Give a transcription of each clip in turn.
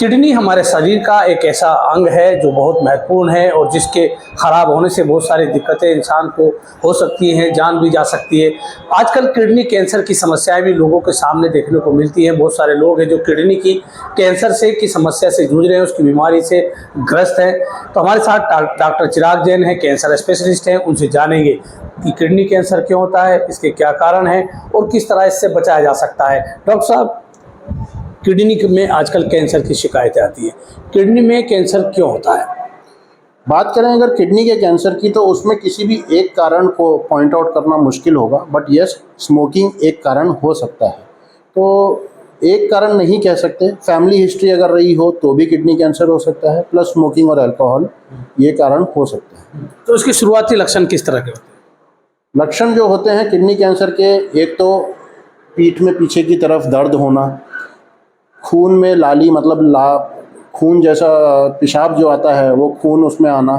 Kidney हमारे शरीर का एक ऐसा अंग है जो बहुत महत्वपूर्ण है और जिसके ख़राब होने से बहुत सारी दिक्कतें इंसान को हो सकती हैं, जान भी जा सकती है। आजकल किडनी कैंसर की समस्याएं भी लोगों के सामने देखने को मिलती हैं। बहुत सारे लोग हैं जो किडनी की कैंसर से की समस्या से जूझ रहे हैं, उसकी बीमारी से ग्रस्त हैं। तो हमारे साथ डॉक्टर चिराग जैन हैं, कैंसर स्पेशलिस्ट हैं। उनसे जानेंगे कि किडनी कैंसर क्यों होता है, इसके क्या कारण हैं और किस तरह इससे बचाया जा सकता है। डॉक्टर साहब, किडनी में आजकल कैंसर की शिकायतें आती है, किडनी में कैंसर क्यों होता है? बात करें अगर किडनी के कैंसर की, तो उसमें किसी भी एक कारण को पॉइंट आउट करना मुश्किल होगा, बट यस, स्मोकिंग एक कारण हो सकता है। तो एक कारण नहीं कह सकते, फैमिली हिस्ट्री अगर रही हो तो भी किडनी कैंसर हो सकता है, प्लस स्मोकिंग और अल्कोहल ये कारण हो सकता है। तो इसके शुरुआती लक्षण किस तरह के होते हैं? लक्षण जो होते हैं किडनी कैंसर के, एक तो पीठ में पीछे की तरफ दर्द होना, खून में लाली मतलब खून जैसा पेशाब जो आता है वो खून उसमें आना,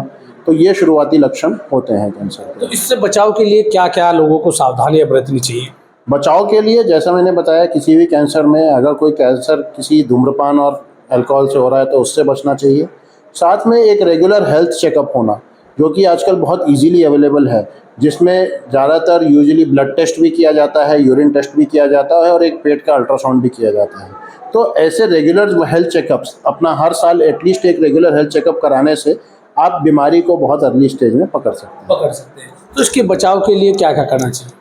तो ये शुरुआती लक्षण होते हैं कैंसर के। तो इससे बचाव के लिए क्या क्या लोगों को सावधानियां बरतनी चाहिए? बचाव के लिए जैसा मैंने बताया, किसी भी कैंसर में अगर कोई कैंसर किसी धूम्रपान और अल्कोहल से हो रहा है तो उससे बचना चाहिए। साथ में एक रेगुलर हेल्थ चेकअप होना, जो कि आजकल बहुत इजीली अवेलेबल है, जिसमें ज़्यादातर यूजुअली ब्लड टेस्ट भी किया जाता है, यूरिन टेस्ट भी किया जाता है और एक पेट का अल्ट्रासाउंड भी किया जाता है। तो ऐसे रेगुलर हेल्थ चेकअप्स अपना हर साल एटलीस्ट एक रेगुलर हेल्थ चेकअप कराने से आप बीमारी को बहुत अर्ली स्टेज में पकड़ सकते हैं। तो इसके बचाव के लिए क्या क्या करना चाहिए?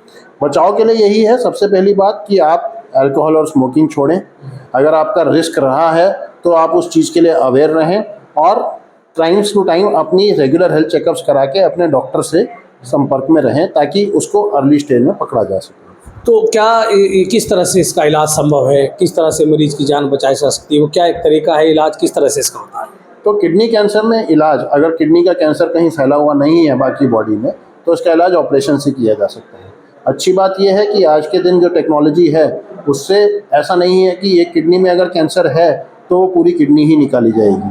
बचाव के लिए यही है, सबसे पहली बात कि आप अल्कोहल और स्मोकिंग छोड़ें। अगर आपका रिस्क रहा है तो आप उस चीज़ के लिए अवेयर रहें और टाइम टू टाइम अपनी रेगुलर हेल्थ चेकअप्स करा के अपने डॉक्टर से संपर्क में रहें, ताकि उसको अर्ली स्टेज में पकड़ा जा सके। तो क्या किस तरह से इसका इलाज संभव है, किस तरह से मरीज की जान बचाई जा सकती है, वो क्या एक तरीका है, इलाज किस तरह से इसका होता है? तो किडनी कैंसर में इलाज, अगर किडनी का कैंसर कहीं फैला हुआ नहीं है बाकी बॉडी में, तो उसका इलाज ऑपरेशन से किया जा सकता है। अच्छी बात यह है कि आज के दिन जो टेक्नोलॉजी है उससे ऐसा नहीं है कि एक किडनी में अगर कैंसर है तो वो पूरी किडनी ही निकाली जाएगी।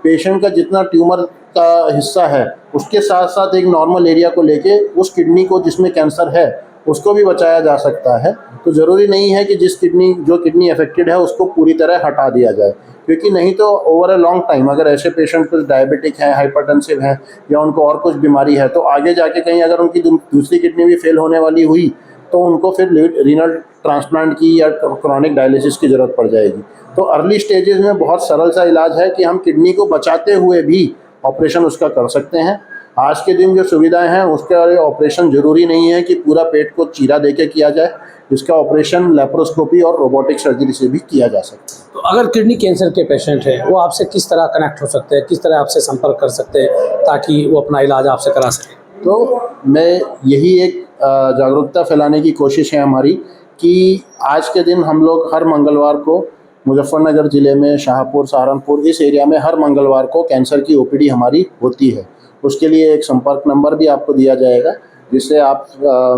पेशेंट का जितना ट्यूमर का हिस्सा है उसके साथ साथ एक नॉर्मल एरिया को लेके उस किडनी को जिसमें कैंसर है उसको भी बचाया जा सकता है। तो ज़रूरी नहीं है कि जो किडनी अफेक्टेड है उसको पूरी तरह हटा दिया जाए, क्योंकि नहीं तो ओवर अ लॉन्ग टाइम अगर ऐसे पेशेंट कुछ डायबिटिक हैं, हाइपरटेंसिव हैं या उनको और कुछ बीमारी है, तो आगे जाके कहीं अगर उनकी दूसरी किडनी भी फेल होने वाली हुई तो उनको फिर रीनल ट्रांसप्लांट की या क्रॉनिक डायलिसिस की ज़रूरत पड़ जाएगी। तो अर्ली स्टेजेस में बहुत सरल सा इलाज है कि हम किडनी को बचाते हुए भी ऑपरेशन उसका कर सकते हैं। आज के दिन जो सुविधाएं हैं उसके लिए ऑपरेशन ज़रूरी नहीं है कि पूरा पेट को चीरा देके किया जाए, इसका ऑपरेशन लेप्रोस्कोपी और रोबोटिक सर्जरी से भी किया जा सकता है। तो अगर किडनी कैंसर के पेशेंट हैं, वो आपसे किस तरह कनेक्ट हो सकते हैं, किस तरह आपसे संपर्क कर सकते हैं ताकि वो अपना इलाज आपसे करा सकें? तो मैं यही एक जागरूकता फैलाने की कोशिश है हमारी कि आज के दिन हम लोग हर मंगलवार को मुजफ्फरनगर ज़िले में, शाहपुर, सहारनपुर, इस एरिया में हर मंगलवार को कैंसर की ओपीडी हमारी होती है। उसके लिए एक संपर्क नंबर भी आपको दिया जाएगा, जिससे आप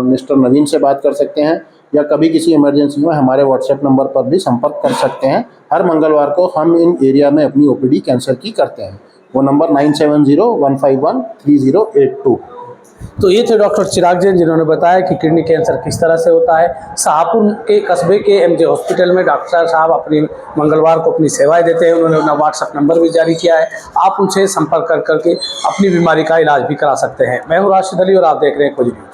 मिस्टर नवीन से बात कर सकते हैं या कभी किसी इमरजेंसी में हमारे व्हाट्सएप नंबर पर भी संपर्क कर सकते हैं। हर मंगलवार को हम इन एरिया में अपनी ओपीडी कैंसर की करते हैं। वो नंबर 9701513082। तो ये थे डॉक्टर चिराग जैन, जिन्होंने बताया कि किडनी कैंसर किस तरह से होता है। शाहपुर के कस्बे के एमजे हॉस्पिटल में डॉक्टर साहब अपनी मंगलवार को अपनी सेवाएं देते हैं। उन्होंने अपना व्हाट्सएप नंबर भी जारी किया है, आप उनसे संपर्क करके अपनी बीमारी का इलाज भी करा सकते हैं। मैं हूँ राशिद अली और आप देख रहे हैं खोज न्यूज़।